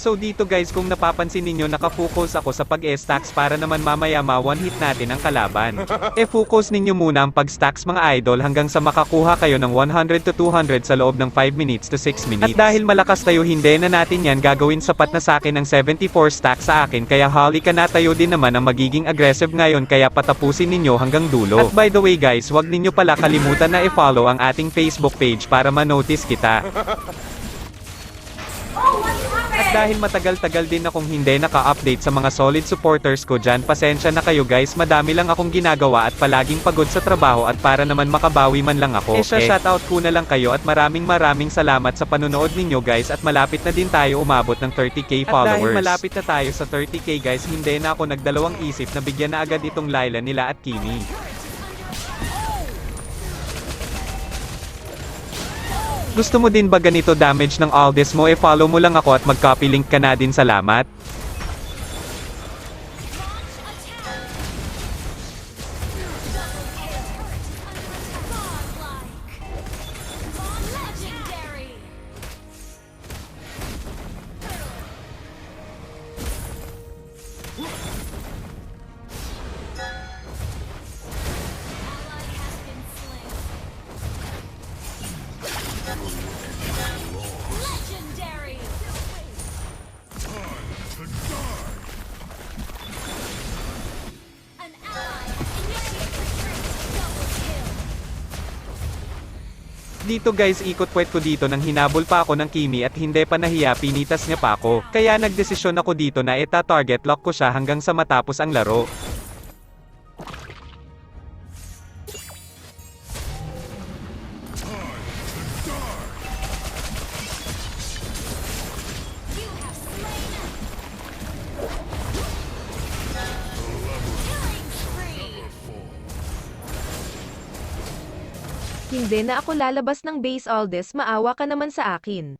So dito guys, kung napapansin ninyo, nakafocus ako sa pag-stacks para naman mamaya ma-one hit natin ang kalaban. E-focus ninyo muna ang pag-stacks mga idol hanggang sa makakuha kayo ng 100 to 200 sa loob ng 5 minutes to 6 minutes. At dahil malakas tayo, hindi na natin yan gagawin sapat na sa akin ng 74 stacks sa akin, kaya halika na tayo din naman ang magiging aggressive ngayon, kaya patapusin ninyo hanggang dulo. At by the way guys, wag ninyo pala kalimutan na i-follow ang ating Facebook page para ma-notice kita. At dahil matagal-tagal din akong hindi naka-update sa mga solid supporters ko dyan, pasensya na kayo guys, madami lang akong ginagawa at palaging pagod sa trabaho, at para naman makabawi man lang ako, shoutout ko na lang kayo at maraming salamat sa panonood ninyo guys, at malapit na din tayo umabot ng 30k followers. At dahil malapit na tayo sa 30k guys, hindi na ako nagdalawang isip na bigyan na agad itong Layla nila at Kimi. Gusto mo din ba ganito damage ng Aldis mo? E-follow mo lang ako at mag-copy link ka na din, salamat. Dito guys, ikot puwet ko dito nang hinabol pa ako ng Kimi at hindi pa nahiya, pinitas niya pa ako. Kaya nagdesisyon ako dito na target lock ko siya hanggang sa matapos ang laro. Hindi na ako lalabas ng base Aldis, maawa ka naman sa akin.